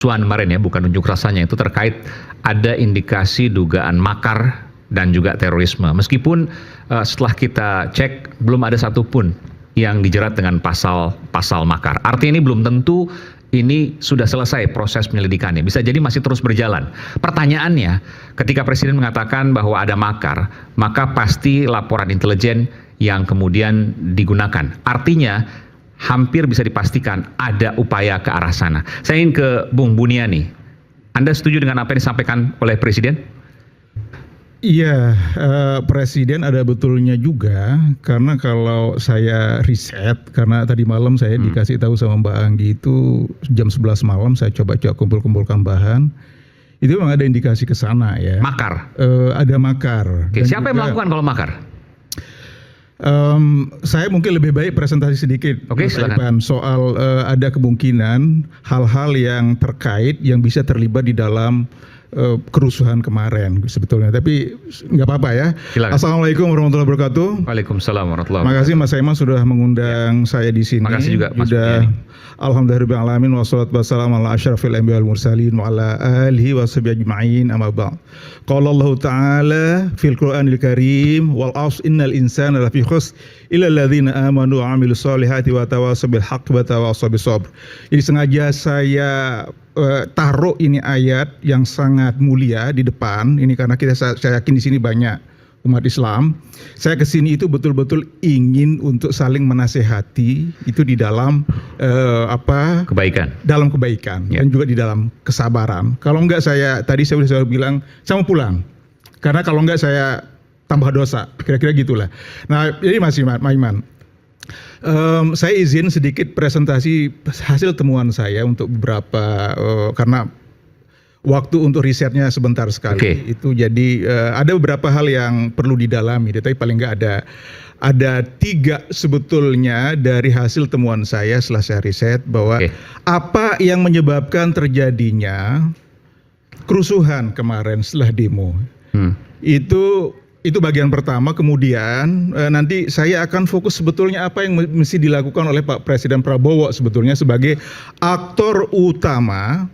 Cuan kemarin ya, bukan unjuk rasanya, itu terkait ada indikasi dugaan makar dan juga terorisme. Meskipun setelah kita cek belum ada satupun yang dijerat dengan pasal makar. Artinya ini belum tentu ini sudah selesai proses penyelidikannya. Bisa jadi masih terus berjalan. Pertanyaannya, ketika Presiden mengatakan bahwa ada makar, maka pasti laporan intelijen yang kemudian digunakan. Artinya hampir bisa dipastikan ada upaya ke arah sana. Saya ingin ke Bung Buniani. Anda setuju dengan apa yang disampaikan oleh Presiden? Iya, Presiden ada betulnya juga, karena kalau saya riset, karena tadi malam saya dikasih tahu sama Mbak Anggi itu jam 11 malam saya coba kumpulkan bahan, itu memang ada indikasi ke sana ya. Makar? Ada makar. Oke, siapa yang melakukan kalau makar? Saya mungkin lebih baik presentasi sedikit. Oke, silakan. Soal ada kemungkinan hal-hal yang terkait yang bisa terlibat di dalam kerusuhan kemarin sebetulnya, tapi nggak apa-apa ya. Silakan. Assalamualaikum warahmatullahi wabarakatuh. Waalaikumsalam warahmatullahi wabarakatuh. Makasih Mas Saiman sudah mengundang saya di sini. Makasih juga Mas Buniani. Alhamdulillahirabbil alamin wassalatu wassalamu ala asyrafil anbiya wal mursalin wa ala alihi washabihi ajma'in amma ba'd. Qala Allah Ta'ala fil Qur'anil Karim wal 'asr innal insana lafi khusr illa alladzina amanu wa 'amilus solihati wa tawassaw bil haqqi wa tawassaw bis sabr. Jadi sengaja saya taruh ini ayat yang sangat mulia di depan ini karena saya yakin di sini banyak umat Islam. Saya kesini itu betul-betul ingin untuk saling menasehati itu di dalam kebaikan, dalam kebaikan ya. Dan juga di dalam kesabaran. Kalau enggak tadi saya sudah bilang saya mau pulang karena kalau enggak saya tambah dosa, kira-kira gitulah. Nah jadi Mas Iman. Saya izin sedikit presentasi hasil temuan saya untuk beberapa karena waktu untuk risetnya sebentar sekali. Okay. Itu jadi ada beberapa hal yang perlu didalami, tapi paling nggak ada 3 sebetulnya dari hasil temuan saya setelah saya riset bahwa apa yang menyebabkan terjadinya kerusuhan kemarin setelah demo. Itu bagian pertama, kemudian nanti saya akan fokus sebetulnya apa yang mesti dilakukan oleh Pak Presiden Prabowo sebetulnya sebagai aktor utama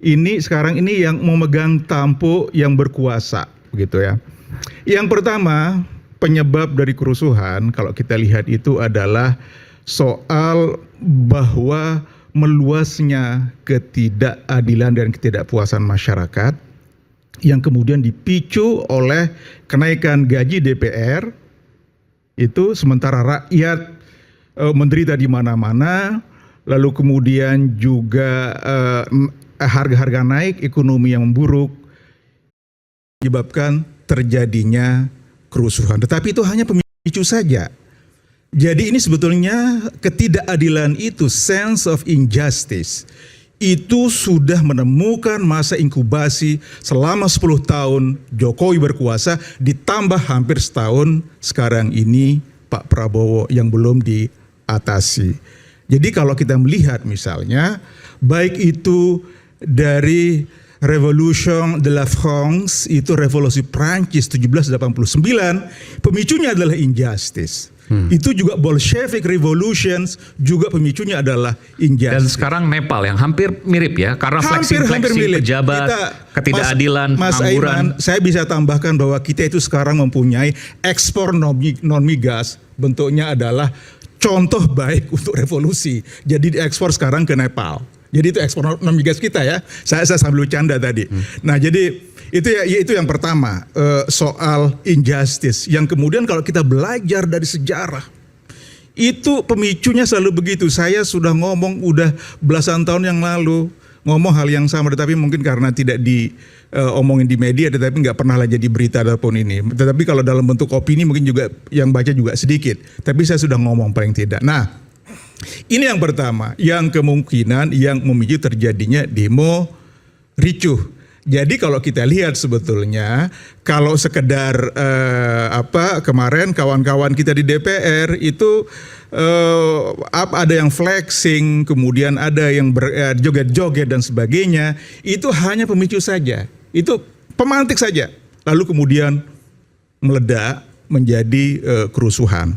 ini sekarang ini yang memegang tampuk yang berkuasa begitu ya. Yang pertama, penyebab dari kerusuhan kalau kita lihat itu adalah soal bahwa meluasnya ketidakadilan dan ketidakpuasan masyarakat yang kemudian dipicu oleh kenaikan gaji DPR itu sementara rakyat menderita di mana-mana, lalu kemudian juga harga-harga naik, ekonomi yang memburuk menyebabkan terjadinya kerusuhan. Tetapi itu hanya pemicu saja. Jadi ini sebetulnya ketidakadilan itu, sense of injustice, itu sudah menemukan masa inkubasi selama 10 tahun Jokowi berkuasa, ditambah hampir setahun sekarang ini Pak Prabowo yang belum diatasi. Jadi kalau kita melihat misalnya, baik itu dari Revolution de la France, itu revolusi Prancis 1789, pemicunya adalah injustice. Itu juga Bolshevik Revolutions juga pemicunya adalah injustice. Dan sekarang Nepal yang hampir mirip ya, karena flexing pejabat, ketidakadilan, Mas pengangguran. Aiman, saya bisa tambahkan bahwa kita itu sekarang mempunyai ekspor non migas, bentuknya adalah contoh baik untuk revolusi. Jadi diekspor sekarang ke Nepal. Jadi itu ekspor non migas kita ya. Saya sambil bercanda tadi. Nah jadi itu yang pertama, soal injustice. Yang kemudian kalau kita belajar dari sejarah, itu pemicunya selalu begitu. Saya sudah ngomong udah belasan tahun yang lalu, ngomong hal yang sama, tetapi mungkin karena tidak diomongin di media, tetapi nggak pernah lah jadi berita ataupun ini. Tetapi kalau dalam bentuk opini mungkin juga yang baca juga sedikit. Tapi saya sudah ngomong paling tidak. Nah, ini yang pertama, yang kemungkinan yang memicu terjadinya demo ricuh. Jadi kalau kita lihat sebetulnya kalau sekedar kemarin kawan-kawan kita di DPR itu ada yang flexing, kemudian ada yang joget-joget dan sebagainya, itu hanya pemicu saja, itu pemantik saja, lalu kemudian meledak menjadi kerusuhan.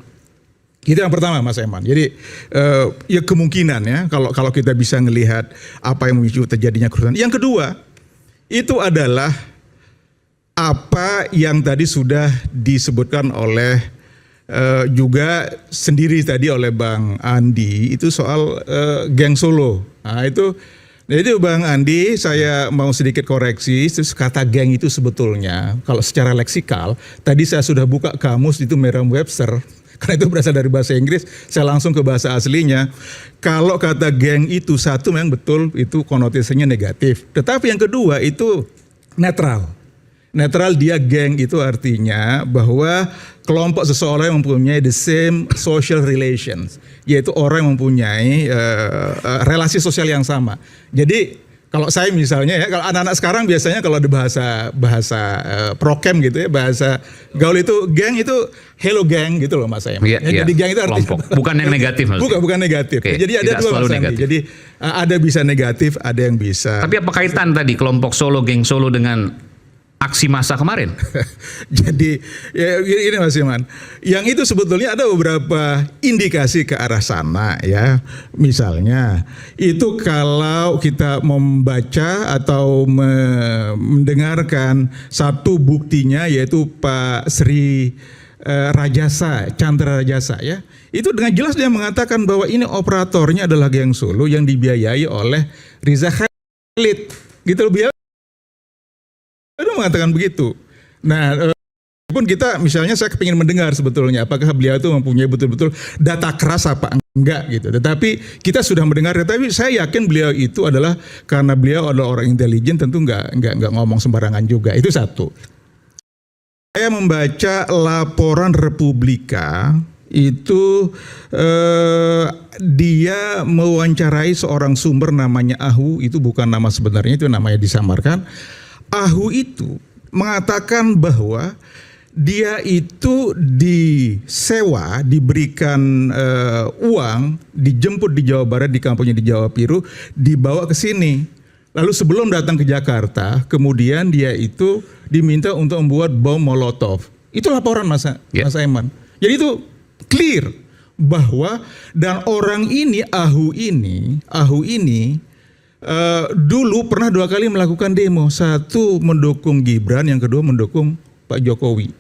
Itu yang pertama Mas Eman. Jadi ya kemungkinan ya kalau kita bisa melihat apa yang memicu terjadinya kerusuhan. Yang kedua itu adalah apa yang tadi sudah disebutkan oleh juga sendiri tadi oleh Bang Andi itu soal geng Solo. Nah itu Bang Andi saya mau sedikit koreksi. Terus kata geng itu sebetulnya kalau secara leksikal tadi saya sudah buka kamus itu Merriam-Webster. Karena itu berasal dari bahasa Inggris, saya langsung ke bahasa aslinya. Kalau kata geng itu satu memang betul itu konotasinya negatif. Tetapi yang kedua itu netral. Netral dia geng itu artinya bahwa kelompok seseorang yang mempunyai the same social relations. Yaitu orang yang mempunyai relasi sosial yang sama. Jadi kalau saya misalnya ya, kalau anak-anak sekarang biasanya kalau ada bahasa prokem gitu ya, bahasa gaul itu geng itu hello gang gitu loh Mas Eman. Jadi geng itu artinya kelompok, bukan yang negatif maksudnya. Bukan negatif. Oke, Jadi ada dua Mas Andi. Jadi ada bisa negatif, ada yang bisa. Tapi apa kaitan tadi kelompok Solo, geng Solo dengan aksi massa kemarin? Jadi ya ini Mas Iman, yang itu sebetulnya ada beberapa indikasi ke arah sana ya. Misalnya itu kalau kita membaca atau mendengarkan satu buktinya yaitu Pak Sri Rajasa, Chandra Rajasa ya. Itu dengan jelas dia mengatakan bahwa ini operatornya adalah geng Solo yang dibiayai oleh Riza Khalid. Gitu loh, dia mengatakan begitu. Nah, pun kita misalnya saya kepingin mendengar sebetulnya apakah beliau itu mempunyai betul-betul data keras apa enggak gitu. Tetapi kita sudah mendengar. Tapi saya yakin beliau itu adalah karena beliau adalah orang intelijen tentu enggak ngomong sembarangan juga. Itu satu. Saya membaca laporan Republika itu dia mewawancarai seorang sumber namanya Ahu, itu bukan nama sebenarnya, itu namanya disamarkan. Ahu itu mengatakan bahwa dia itu disewa, diberikan uang, dijemput di Jawa Barat, di kampungnya di Jawa Piru, dibawa ke sini. Lalu sebelum datang ke Jakarta, kemudian dia itu diminta untuk membuat bom Molotov. Itu laporan Mas Aiman. Jadi itu clear bahwa dan orang ini Ahu ini dulu pernah 2 kali melakukan demo. Satu mendukung Gibran, yang kedua mendukung Pak Jokowi.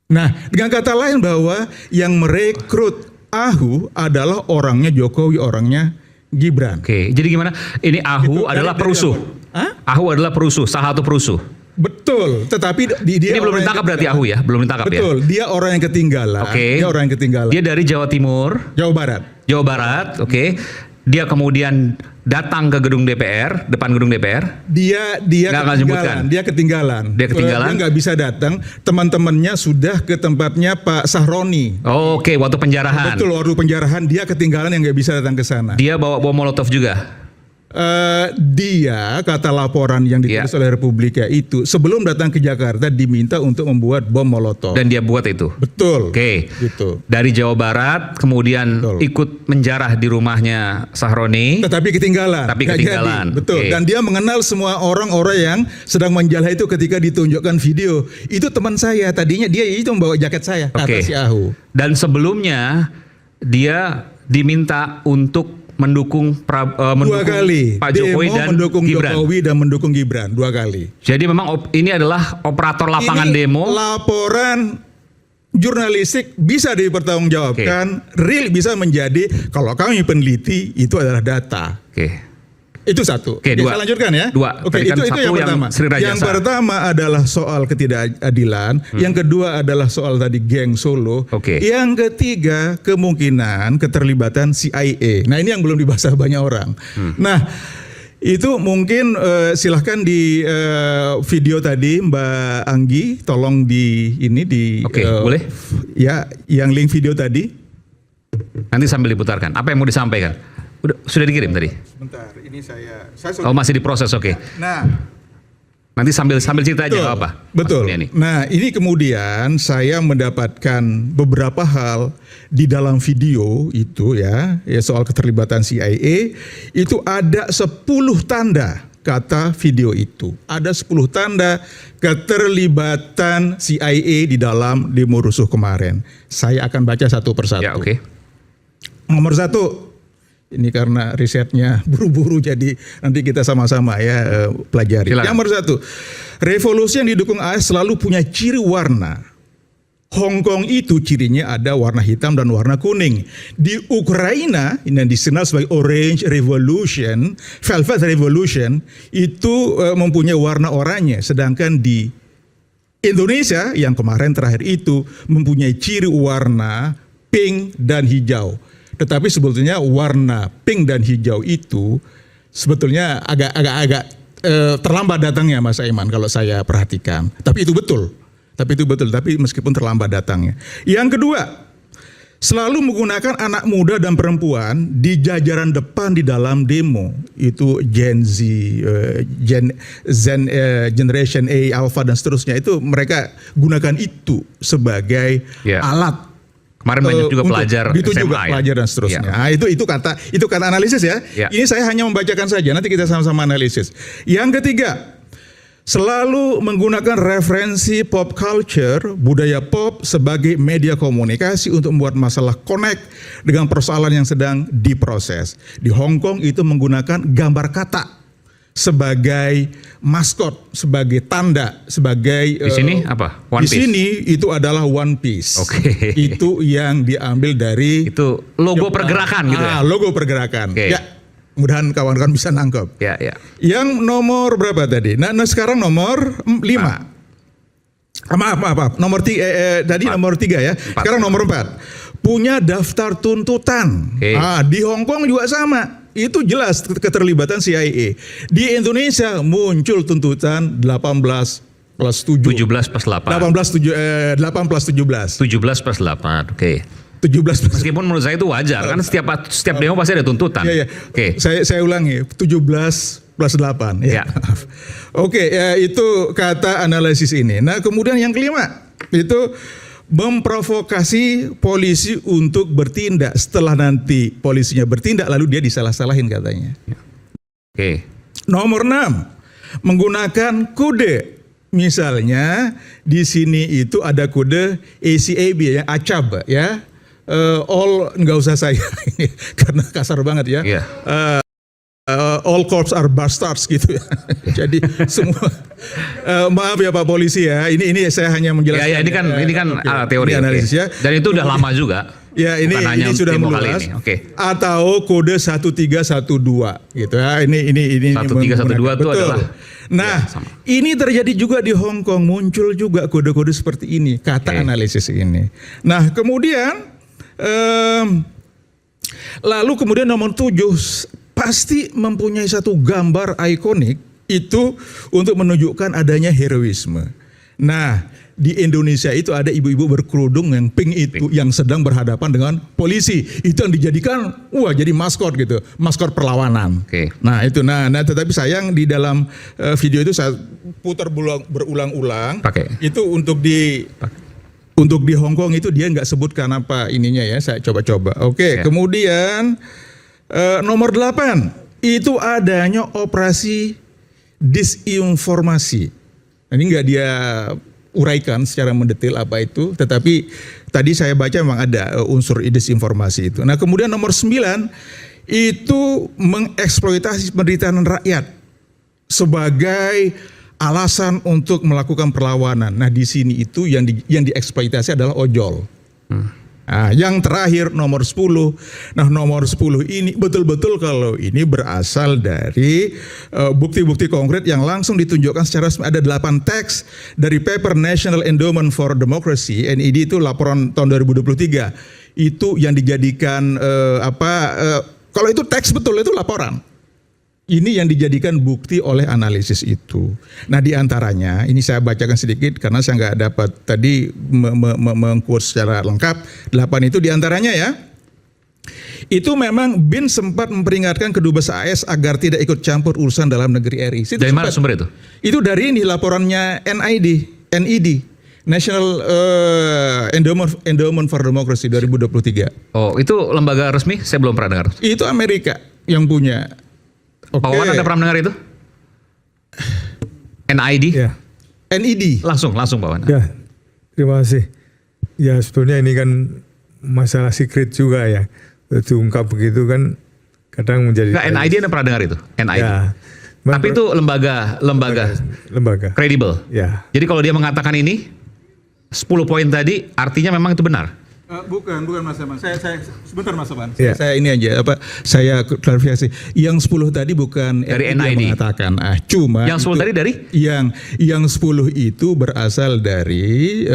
Nah, dengan kata lain bahwa yang merekrut Ahu adalah orangnya Jokowi, orangnya Gibran. Oke, jadi gimana? Ini Ahu adalah perusuh. Ahu adalah perusuh, salah satu perusuh. Betul, tetapi dia ini belum ditangkap berarti Ahu ya, belum ditangkap ya. Betul, dia orang yang ketinggalan. Oke. Dia orang yang ketinggalan. Dia dari Jawa Timur, Jawa Barat. Jawa Barat, oke. Dia kemudian datang ke gedung DPR, depan gedung DPR. Dia ketinggalan. Dia ketinggalan. Dia nggak bisa datang. Teman-temannya sudah ke tempatnya Pak Sahroni. Oke, waktu penjarahan. Betul, waktu penjarahan dia ketinggalan yang nggak bisa datang ke sana. Dia bawa bom Molotov juga. Dia kata laporan yang ditulis oleh Republika itu sebelum datang ke Jakarta diminta untuk membuat bom Molotov. Dan dia buat itu. Betul. Oke. Gitu. Dari Jawa Barat kemudian ikut menjarah di rumahnya Sahroni. Tetapi ketinggalan. Betul. Okay. Dan dia mengenal semua orang-orang yang sedang menjarah itu ketika ditunjukkan video. Itu teman saya. Tadinya dia itu membawa jaket saya. Kata si Ahu. Dan sebelumnya dia diminta untuk mendukung Pak Jokowi dan Gibran. Mendukung Gibran 2 kali. Jadi memang ini adalah operator lapangan demo. Laporan jurnalistik bisa dipertanggungjawabkan, real bisa menjadi kalau kami peneliti itu adalah data. Itu satu. Dua. Saya lanjutkan ya. Oke, itu yang pertama. Yang pertama adalah soal ketidakadilan. Yang kedua adalah soal tadi geng Solo. Yang ketiga kemungkinan keterlibatan CIA. Nah ini yang belum dibahas banyak orang. Nah itu mungkin silahkan di video tadi Mbak Anggi tolong boleh? Ya, yang link video tadi. Nanti sambil diputarkan. Apa yang mau disampaikan? Sudah dikirim tadi? Bentar, ini saya masih diproses, oke. Nah, nanti sambil cerita aja nggak apa. Betul. Nah, ini kemudian saya mendapatkan beberapa hal di dalam video itu ya soal keterlibatan CIA itu ada 10 tanda kata video itu. Ada 10 tanda keterlibatan CIA di dalam demo rusuh kemarin. Saya akan baca satu persatu. Ya, oke. Nomor 1, ini karena risetnya buru-buru jadi nanti kita sama-sama ya pelajari. Silakan. Nomor 1, revolusi yang didukung AS selalu punya ciri warna. Hong Kong itu cirinya ada warna hitam dan warna kuning. Di Ukraina yang dikenal sebagai Orange Revolution, Velvet Revolution itu mempunyai warna oranye. Sedangkan di Indonesia yang kemarin terakhir itu mempunyai ciri warna pink dan hijau. Tetapi sebetulnya warna pink dan hijau itu sebetulnya agak terlambat datangnya Mas Aiman kalau saya perhatikan. Tapi itu betul. Tapi meskipun terlambat datangnya. Yang kedua, selalu menggunakan anak muda dan perempuan di jajaran depan di dalam demo. Itu Gen Z, Generation A, Alpha dan seterusnya. Itu mereka gunakan itu sebagai alat. Kemarin banyak juga pelajar itu SMA juga pelajar dan seterusnya. Nah, itu kata analisis ya. Ini saya hanya membacakan saja. Nanti kita sama-sama analisis. Yang ketiga, selalu menggunakan referensi pop culture, budaya pop sebagai media komunikasi untuk membuat masalah connect dengan persoalan yang sedang diproses. Di Hong Kong itu menggunakan gambar kata sebagai maskot, sebagai tanda, sebagai di sini apa? One Piece. Di sini itu adalah One Piece. Oke. Itu yang diambil dari itu logo pergerakan gitu ya. Logo pergerakan. Okay. Ya. Mudahan kawan-kawan bisa nangkep. Ya. Yang nomor berapa tadi? Nah sekarang nomor 5. Maaf. Nomor 3 tadi nomor 3 ya. 4. Sekarang nomor 4. Punya daftar tuntutan. Okay. Di Hong Kong juga sama. Itu jelas keterlibatan CIA. Di Indonesia muncul tuntutan 18 plus 7. 17 plus 8. 8 plus 17. 17 plus 8. Oke. 17 plus. Meskipun menurut saya itu wajar kan setiap demo pasti ada tuntutan. Iya. Oke. Saya ulangi 17 plus 8 ya. Maaf. Oke, ya itu kata analisis ini. Nah, kemudian yang kelima itu memprovokasi polisi untuk bertindak. Setelah nanti polisinya bertindak lalu dia disalah-salahin katanya. Oke. Nomor 6, menggunakan kode. Misalnya di sini itu ada kode ACAB ya, ACAB ya. All nggak usah saya ini karena kasar banget ya. Yeah. All cops are bastards gitu ya. Jadi semua maaf ya Pak Polisi ya. Ini saya hanya menjelaskan. Ya, ini kan teori analisis ya. Dan itu udah lama juga. Ya ini sudah meluas. Atau kode 1312 gitu ya. Ini 1312 itu adalah. Nah, ini terjadi juga di Hong Kong, muncul juga kode-kode seperti ini, kata analisis ini. Nah, kemudian lalu kemudian nomor 7 pasti mempunyai satu gambar ikonik itu untuk menunjukkan adanya heroisme. Nah, di Indonesia itu ada ibu-ibu berkerudung yang pink itu yang sedang berhadapan dengan polisi. Itu yang dijadikan jadi maskot gitu, maskot perlawanan. Nah, itu tetapi sayang di dalam video itu saya putar berulang-ulang. Itu untuk di Hong Kong itu dia nggak sebutkan apa ininya ya, saya coba-coba. Kemudian nomor 8 itu adanya operasi disinformasi. Ini nggak dia uraikan secara mendetail apa itu, tetapi tadi saya baca memang ada unsur disinformasi itu. Nah, kemudian nomor 9 itu mengeksploitasi penderitaan rakyat sebagai alasan untuk melakukan perlawanan. Nah, di sini itu yang dieksploitasi adalah ojol. Nah, yang terakhir nomor 10. Nah, nomor 10 ini betul-betul kalau ini berasal dari bukti-bukti konkret yang langsung ditunjukkan secara resmi. Ada 8 teks dari paper National Endowment for Democracy, NED itu laporan tahun 2023. Itu yang dijadikan kalau itu teks betul itu laporan. Ini yang dijadikan bukti oleh analisis itu. Nah, diantaranya ini saya bacakan sedikit karena saya nggak dapat tadi mengquote secara lengkap. 8 itu diantaranya ya. Itu memang BIN sempat memperingatkan kedubes AS agar tidak ikut campur urusan dalam negeri RI. Dari mana sumber itu? Itu dari ini laporannya NED. National Endowment for Democracy 2023. Oh, itu lembaga resmi? Saya belum pernah dengar. Itu Amerika yang punya. Pak Wawan ada pernah mendengar itu? NID? Ya, NID. Langsung Pak Wan. ya, terima kasih. Ya sebetulnya ini kan masalah secret juga ya. Diungkap begitu kan kadang menjadi. Nggak, NID Anda pernah dengar itu? NID. Ya, Tapi itu lembaga kredibel. Ya. Jadi kalau dia mengatakan ini 10 poin tadi artinya memang itu benar. Bukan Mas Aman. Saya sebentar Mas Aman. Ya. Saya ini aja saya klarifikasi. Yang 10 tadi bukan Dari NID yang NID. mengatakan. Cuma Yang 10 tadi dari? Yang 10 itu berasal dari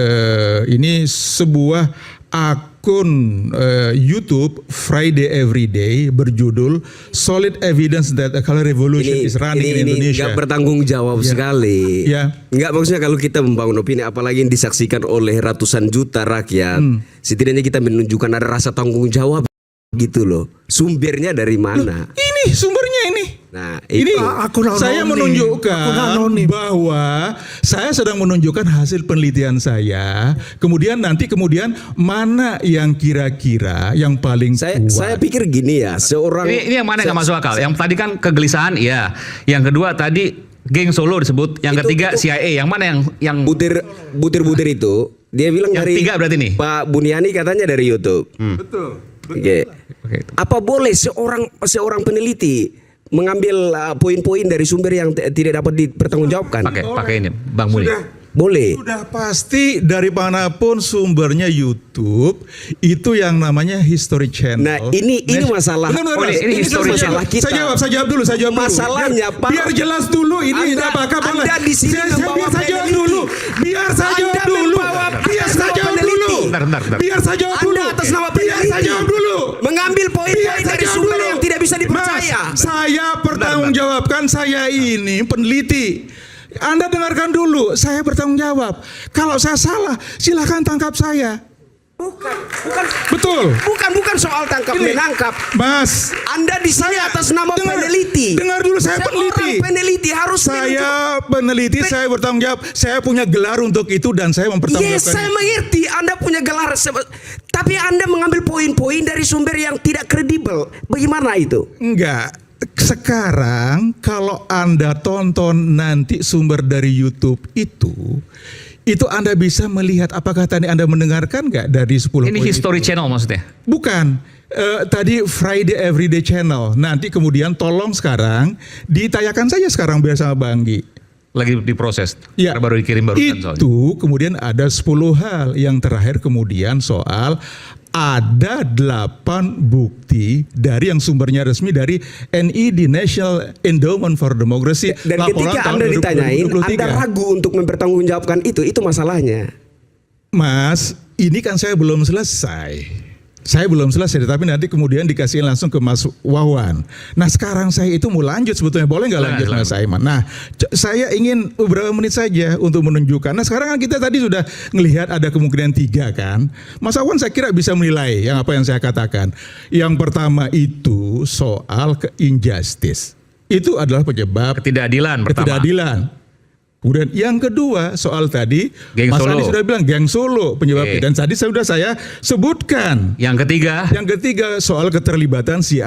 ini sebuah akun YouTube Friday Everyday berjudul Solid Evidence that a Color Revolution is running in Indonesia. Nggak bertanggung jawab sekali. Ya. Nggak, maksudnya kalau kita membangun opini, apalagi yang disaksikan oleh ratusan juta rakyat, setidaknya kita menunjukkan ada rasa tanggung jawab gitu loh. Sumbernya dari mana? Ini sumbernya ini. Nah, Ini akun anonim. saya menunjukkan Akun anonim. bahwa saya sedang menunjukkan hasil penelitian saya. Kemudian mana yang kira-kira yang paling kuat. Saya pikir gini ya, seorang Ini yang mana nggak masuk akal? Yang tadi kan kegelisahan, iya. Yang kedua tadi geng Solo disebut. Yang ketiga CIA. Yang mana yang butir-butir itu dia bilang Yang dari tiga berarti nih? Pak Buniani katanya dari YouTube. Betul. Oke. Oke. Apa boleh seorang peneliti mengambil poin-poin dari sumber yang tidak dapat dipertanggungjawabkan? pakai ini Bang Muni. Boleh. Sudah pasti dari manapun sumbernya YouTube itu yang namanya History Channel. Nah, ini masalah. Benar, ini history masalah kita. Saya jawab dulu. Masalahnya, Pak. Biar jelas dulu ini apakah boleh. Anda di sini membawa Biar saya jawab peneliti. dulu. Biar saya jawab Anda dulu. membawa Biar atas saya nama jawab peneliti. dulu. Bentar. Biar saya jawab dulu. Anda atas nama Biar saya peneliti jawab dulu. mengambil Biar poin-poin saya dari jawab sumber dulu. yang tidak bisa dipercaya. Mas, saya bertanggungjawabkan saya ini peneliti. Anda dengarkan dulu, saya bertanggung jawab. Kalau saya salah, silahkan tangkap saya. Bukan Betul. bukan soal tangkap Ini, menangkap. Mas, Anda di sini atas nama peneliti. dengar dulu, saya Seorang peneliti. peneliti harus Saya peneliti, saya bertanggung jawab. Saya punya gelar untuk itu dan saya mempertanggungjawabkan. Yes, saya mengerti Anda punya gelar, tapi Anda mengambil poin-poin dari sumber yang tidak kredibel. Bagaimana itu? Enggak. Sekarang kalau Anda tonton nanti sumber dari YouTube itu Anda bisa melihat apakah tadi Anda mendengarkan nggak dari 10 Ini poin History itu? Channel maksudnya? Bukan. Tadi Friday Everyday Channel. Nanti kemudian tolong sekarang ditayangkan saja sekarang bersama Bang Gi. Lagi diproses. Ya, Karena baru dikirim barusan soalnya. itu kemudian ada 10 hal. Yang terakhir kemudian soal ada 8 bukti dari yang sumbernya resmi dari NID National Endowment for Democracy. Dan laporan ketika tahun Anda ditanyain, 2023. Anda ragu untuk mempertanggungjawabkan itu masalahnya. Mas, ini kan saya belum selesai. Tetapi nanti kemudian dikasihin langsung ke Mas Wawan. Nah sekarang saya itu mau lanjut sebetulnya, boleh nggak lanjut Mas Aiman? Nah saya ingin beberapa menit saja untuk menunjukkan. Nah sekarang kan kita tadi sudah melihat ada kemungkinan 3 kan. Mas Wawan saya kira bisa menilai yang apa yang saya katakan. Yang pertama itu soal injustice. Itu adalah penyebab Ketidakadilan pertama. ketidakadilan. Kemudian yang kedua soal tadi Geng Mas Solo. Andi sudah bilang geng Solo penyebabnya. Oke. Dan tadi saya sebutkan. Yang ketiga Yang ketiga soal keterlibatan si